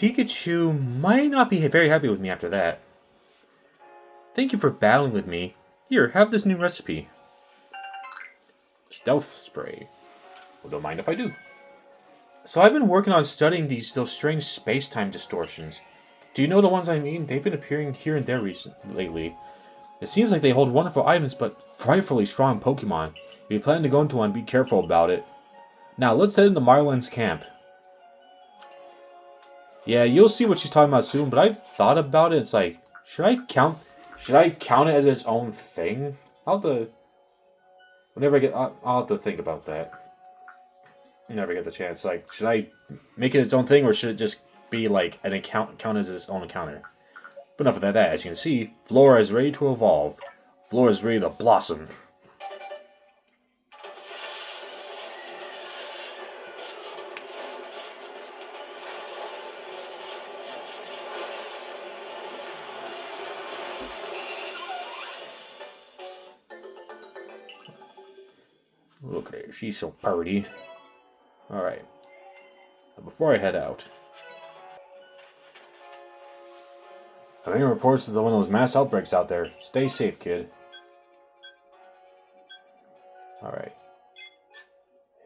Pikachu might not be very happy with me after that. Thank you for battling with me. Here, have this new recipe. Stealth spray. Well, don't mind if I do. So I've been working on studying those strange space-time distortions. Do you know the ones I mean? They've been appearing here and there lately. It seems like they hold wonderful items, but frightfully strong Pokemon. If you plan to go into one, be careful about it. Now, let's head into Marlin's camp. Yeah, you'll see what she's talking about soon, but I've thought about it. It's like, should I count it as its own thing? Whenever I get, I'll have to think about that. Never get the chance. Like, should I make it its own thing, or should it just be like count as its own encounter? But enough of that. As you can see, Flora is ready to evolve. Flora is ready to blossom. Look at her. She's so pretty. Alright. Before I head out, I'm hearing reports of one of those mass outbreaks out there. Stay safe, kid. Alright.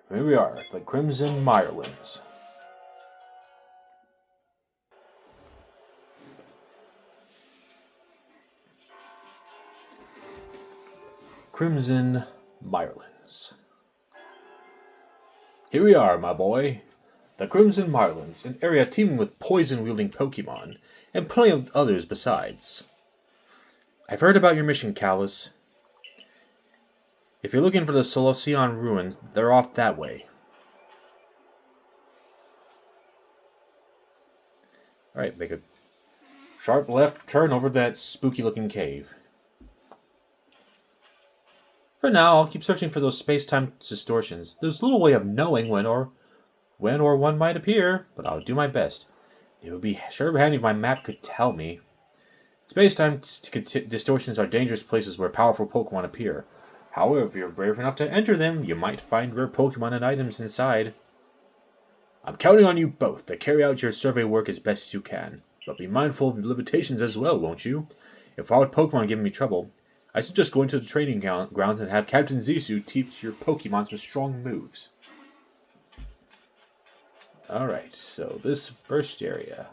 Here we are, at the Crimson Mirelands. Crimson Mirelands. Here we are, my boy. The Crimson Mirelands, an area teeming with poison-wielding Pokemon, and plenty of others besides. I've heard about your mission, Callus. If you're looking for the Solution ruins, they're off that way. Alright, make a sharp left turn over that spooky-looking cave. For now, I'll keep searching for those space-time distortions. There's little way of knowing when or one might appear, but I'll do my best. It would be sure handy if my map could tell me. Space-time distortions are dangerous places where powerful Pokemon appear. However, if you're brave enough to enter them, you might find rare Pokemon and items inside. I'm counting on you both to carry out your survey work as best you can. But be mindful of your limitations as well, won't you? If wild Pokemon give me trouble, I suggest going to the training grounds and have Captain Zissou teach your Pokemon some strong moves. Alright, so this first area.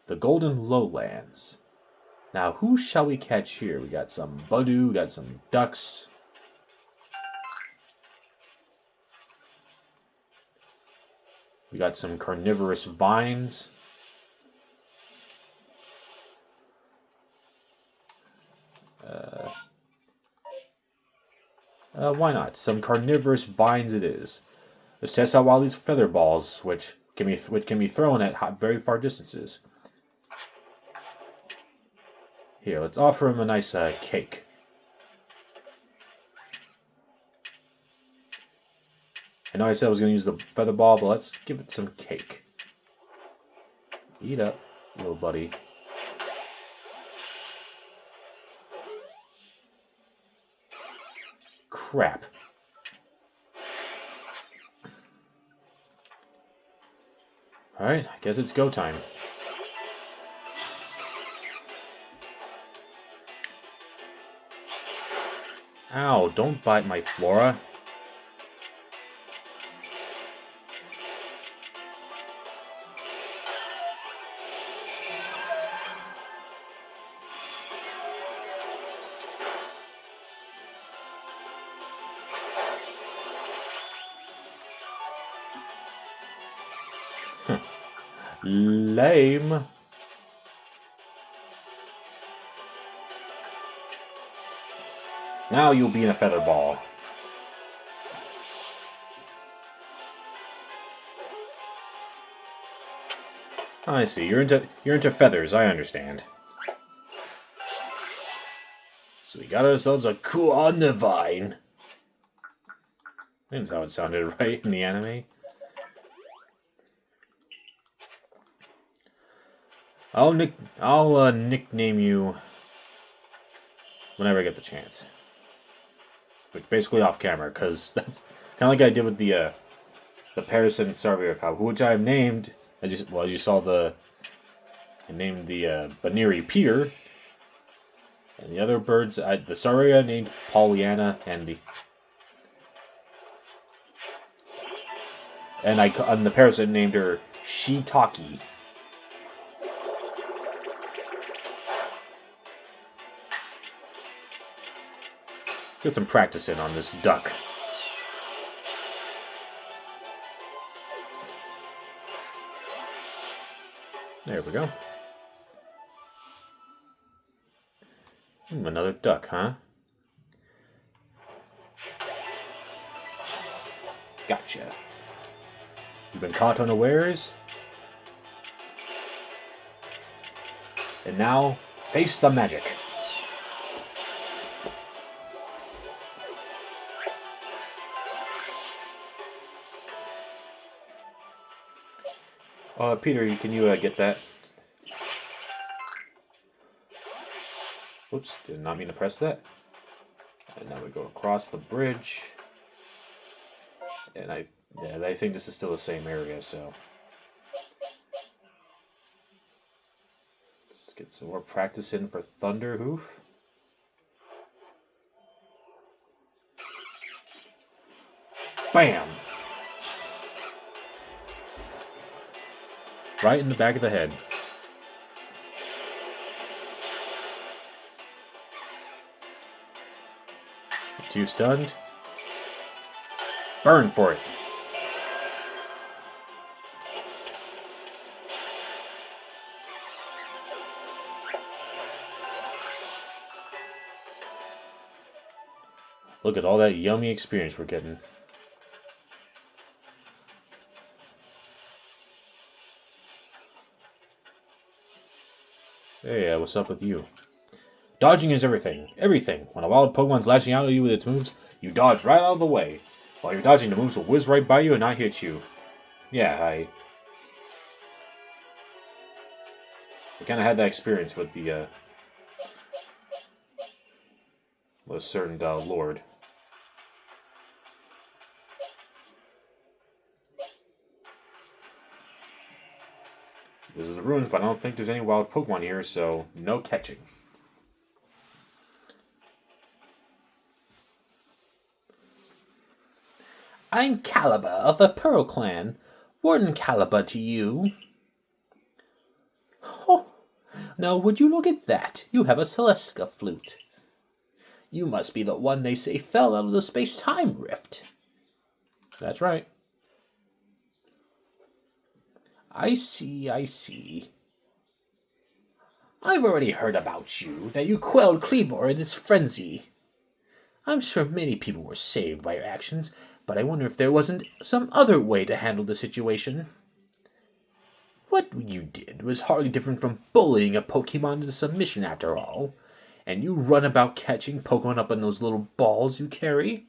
The Golden Lowlands. Now, who shall we catch here? We got some Budew, we got some ducks. We got some carnivorous vines. Why not? Some carnivorous vines it is. Let's test out all these feather balls, which can be thrown at very far distances. Here, let's offer him a nice cake. I know I said I was going to use the feather ball, but let's give it some cake. Eat up, little buddy. Crap. Alright, I guess it's go time. Ow, don't bite my Flora. Lame. Now you'll be in a feather ball. I see. You're into feathers. I understand. So we got ourselves a cool on the vine. That's how it sounded, right, in the anime. I'll nickname you whenever I get the chance. But basically off camera, because that's kind of like I did with the the parasite Sarviakov, which I have named, as you saw I named the Baniri Peter, and the other birds, the Saria named Pollyanna, and the parasite named her Shiitake. Let's get some practice in on this duck. There we go. Another duck, huh? Gotcha. You've been caught unawares. And now, face the magic. Peter, can you get that? Oops, did not mean to press that. And now we go across the bridge. And I think this is still the same area, so let's get some more practice in for Thunder Hoof. Bam! Right in the back of the head. Too stunned. Burn for it. Look at all that yummy experience we're getting. Hey, what's up with you? Dodging is everything. Everything. When a wild Pokemon's lashing out at you with its moves, you dodge right out of the way. While you're dodging, the moves will whiz right by you and not hit you. Yeah, I kind of had that experience with the with a certain lord. This is the ruins, but I don't think there's any wild Pokemon here, so no catching. I'm Caliber of the Pearl Clan. Warden Caliber to you. Oh, now would you look at that? You have a Celestica flute. You must be the one they say fell out of the space-time rift. That's right. I see, I see. I've already heard about you, that you quelled Cleavor in his frenzy. I'm sure many people were saved by your actions, but I wonder if there wasn't some other way to handle the situation. What you did was hardly different from bullying a Pokemon into submission after all. And you run about catching Pokemon up in those little balls you carry.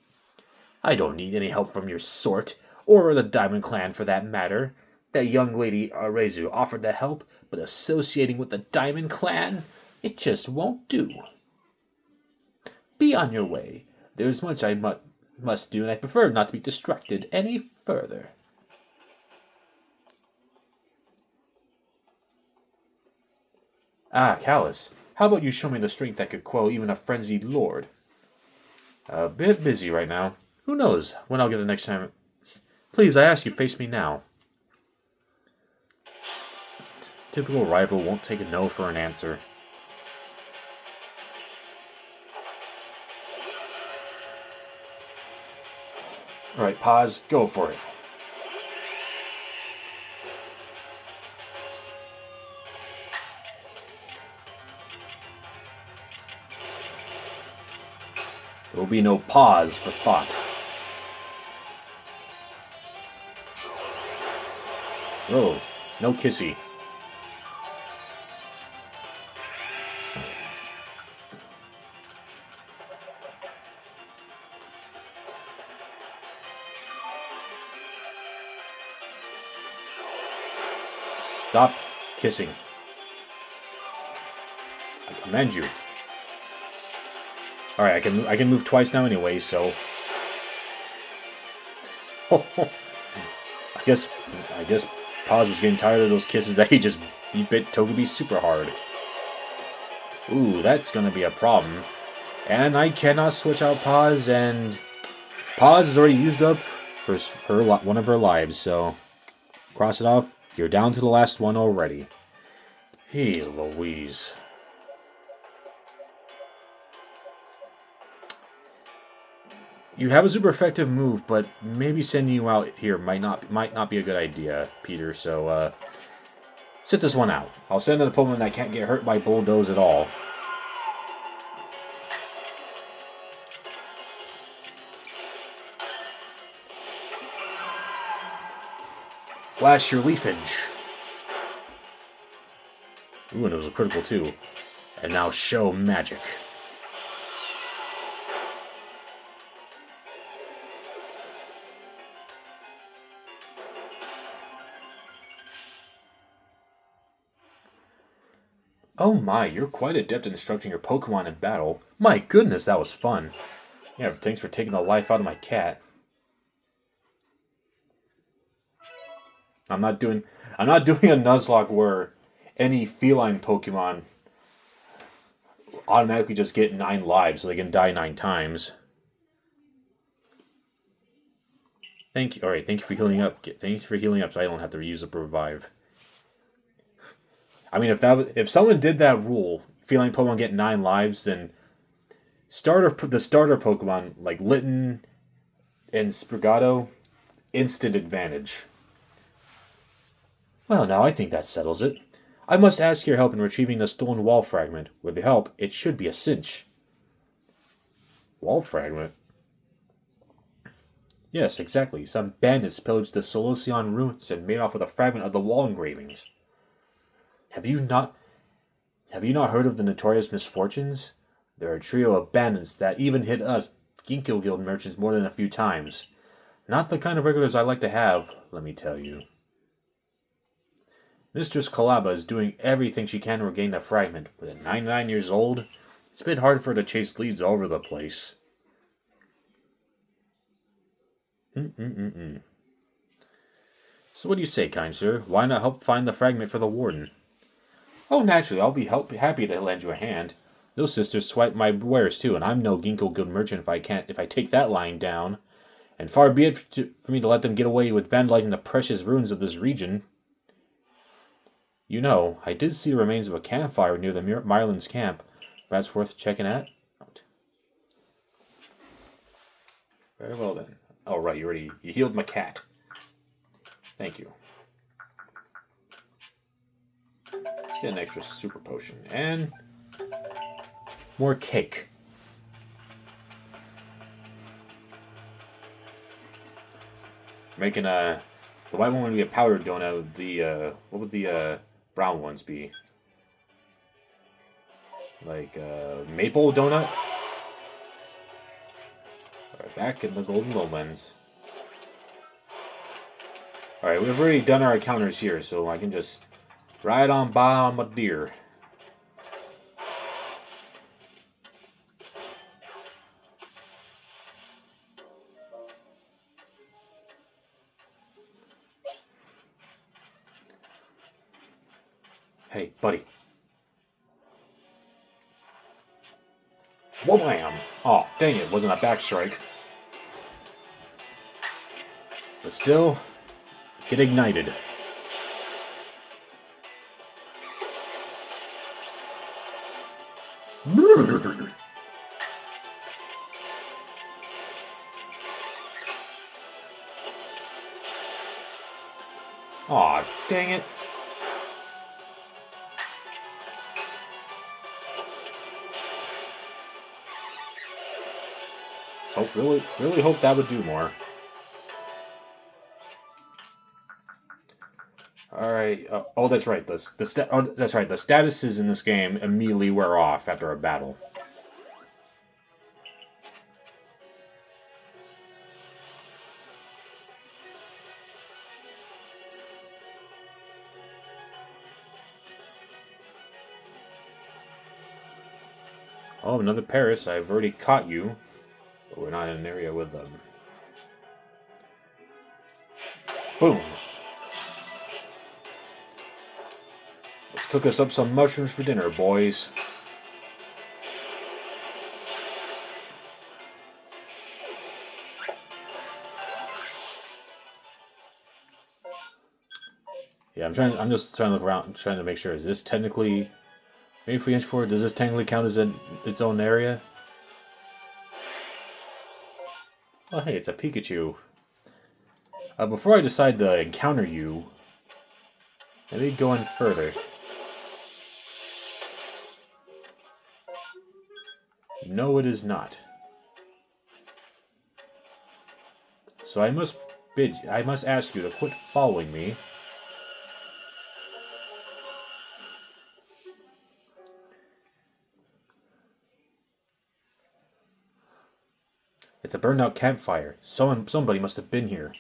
I don't need any help from your sort, or the Diamond Clan for that matter. That young lady Arezu offered to help, but associating with the Diamond Clan, it just won't do. Be on your way. There's much I must do, and I prefer not to be distracted any further. Ah, Callus, how about you show me the strength that could quell even a frenzied lord? A bit busy right now. Who knows when I'll get the next time. Please, I ask you, face me now. Typical rival won't take a no for an answer. Alright, pause. Go for it. There will be no pause for thought. Oh, no kissy. Stop kissing. I command you. Alright, I can move twice now anyway, so. guess I guess Paz was getting tired of those kisses that he bit Togepi super hard. Ooh, that's gonna be a problem. And I cannot switch out Paz, and Paz has already used up one of her lives, so cross it off. You're down to the last one already. Jeez Louise. You have a super effective move, but maybe sending you out here might not be a good idea, Peter. So sit this one out. I'll send an opponent that can't get hurt by Bulldoze at all. Flash your leafage. Ooh, and it was a critical too. And now show magic. Oh my, you're quite adept at instructing your Pokemon in battle. My goodness, that was fun. Yeah, thanks for taking the life out of my cat. I'm not doing a Nuzlocke where any feline Pokemon automatically just get 9 lives so they can die 9 times. Thank you. Alright, thank you for healing up. Thanks for healing up so I don't have to use up revive. I mean, if someone did that rule, feline Pokemon get 9 lives, then the starter Pokemon like Litten and Sprigato, instant advantage. Well, now I think that settles it. I must ask your help in retrieving the stolen wall fragment. With your help, it should be a cinch. Wall fragment? Yes, exactly. Some bandits pillaged the Solocean ruins and made off with a fragment of the wall engravings. Have you not heard of the notorious misfortunes? They're a trio of bandits that even hit us, Ginkgo Guild merchants, more than a few times. Not the kind of regulars I like to have, let me tell you. Mistress Kalaba is doing everything she can to regain the fragment, but at 99 years old, it's a bit hard for her to chase leads all over the place. So what do you say, kind sir? Why not help find the fragment for the warden? Oh, naturally, I'll be happy to lend you a hand. Those sisters swipe my wares too, and I'm no Ginkgo Guild merchant if I take that line down. And far be it for me to let them get away with vandalizing the precious ruins of this region. You know, I did see the remains of a campfire near the Mylands camp. That's worth checking out. Very well then. Oh right, you healed my cat. Thank you. Let's get an extra super potion and more cake. Making the white one would be a powdered donut. What would the brown ones be? Like maple donut? Alright, back in the Golden Lowlands. Alright, we've already done our encounters here, so I can just ride on by on my deer. Hey, buddy. Wham! Oh, dang it, wasn't a back strike. But still, get ignited. Aw, dang it. So really hope that would do more. All right. Oh, that's right. That's right. The statuses in this game immediately wear off after a battle. Oh, another Paris. I've already caught you. But we're not in an area with them. Boom. Let's cook us up some mushrooms for dinner, boys. Yeah, I'm just trying to look around, trying to make sure. Is this technically... Maybe if we inch forward, does this technically count as its own area? Oh, hey, it's a Pikachu. Before I decide to encounter you, let me go in further. No, it is not. So I must ask you to quit following me. It's a burned out campfire. Somebody must have been here.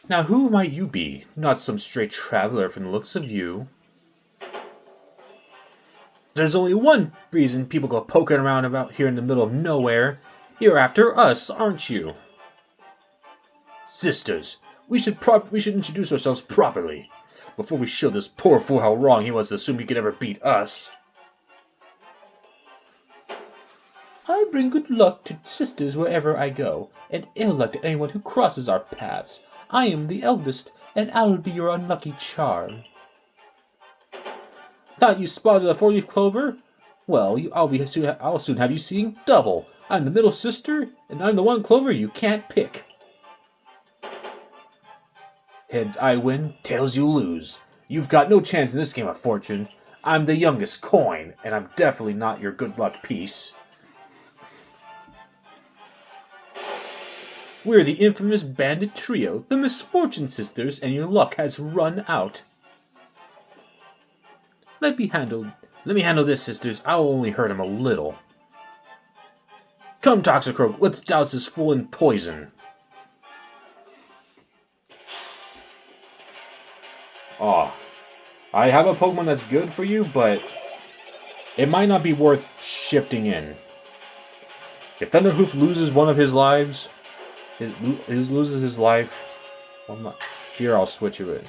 Now who might you be? Not some stray traveler from the looks of you. There's only one reason people go poking around about here in the middle of nowhere. You're after us, aren't you? Sisters, we should introduce ourselves properly before we show this poor fool how wrong he was to assume he could ever beat us. I bring good luck to sisters wherever I go, and ill luck to anyone who crosses our paths. I am the eldest, and I'll be your unlucky charm. Thought you spotted a 4-leaf clover? Well, I'll soon have you seeing double. I'm the middle sister, and I'm the one clover you can't pick. Heads I win, tails you lose. You've got no chance in this game of fortune. I'm the youngest coin, and I'm definitely not your good luck piece. We're the infamous bandit trio, the Misfortune Sisters, and your luck has run out. Let me handle this, sisters. I'll only hurt him a little. Come, Toxicroak, let's douse this fool in poison. Aw. I have a Pokemon that's good for you, but it might not be worth shifting in. If Thunderhoof loses one of his lives, loses his life, here I'll switch you in.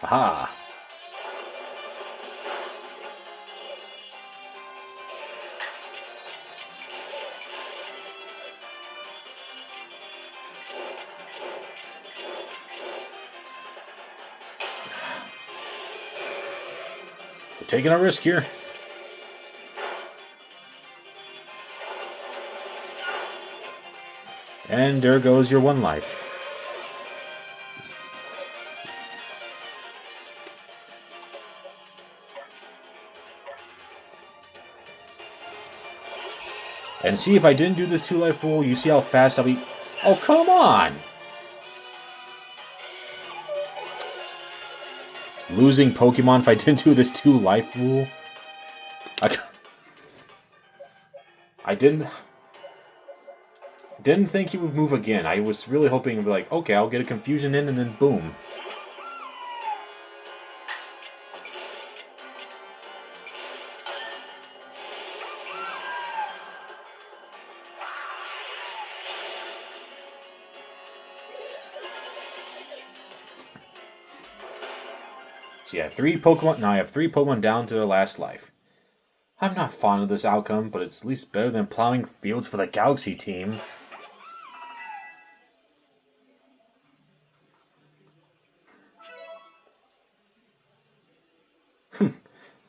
Aha! We're taking a risk here. And there goes your one life. And see, if I didn't do this 2-life rule, you see how fast I'll be... Oh, come on! Losing Pokemon if I didn't do this 2-life rule? I didn't think he would move again. I was really hoping to be like, okay, I'll get a confusion in and then boom. So yeah, 3 Pokemon. Now I have 3 Pokemon down to their last life. I'm not fond of this outcome, but it's at least better than plowing fields for the Galaxy team.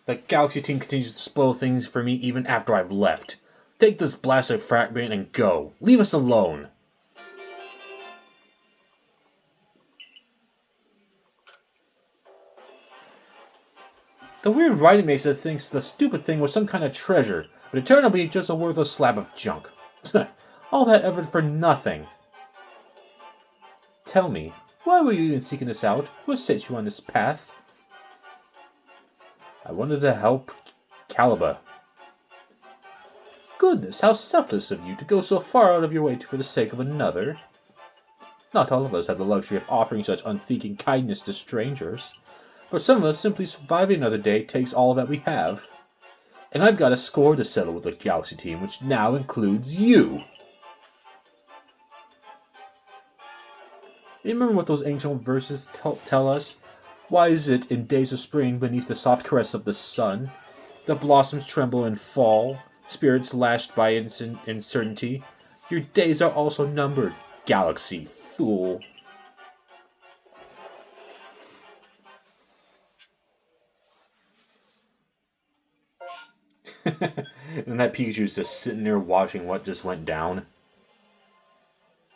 The Galaxy team continues to spoil things for me even after I've left. Take this blasted fragment and go. Leave us alone. The weird writing makes it thinks the stupid thing was some kind of treasure, but it turned out to be just a worthless slab of junk. All that effort for nothing. Tell me, why were you even seeking this out? What set you on this path? I wanted to help Caliba. Goodness, how selfless of you to go so far out of your way for the sake of another. Not all of us have the luxury of offering such unthinking kindness to strangers. For some of us, simply surviving another day takes all that we have. And I've got a score to settle with the Galaxy team, which now includes you. You remember what those ancient verses tell us? Why is it in days of spring, beneath the soft caress of the sun, the blossoms tremble and fall, spirits lashed by uncertainty? Your days are also numbered, Galaxy fool. And that Pikachu's just sitting there watching what just went down.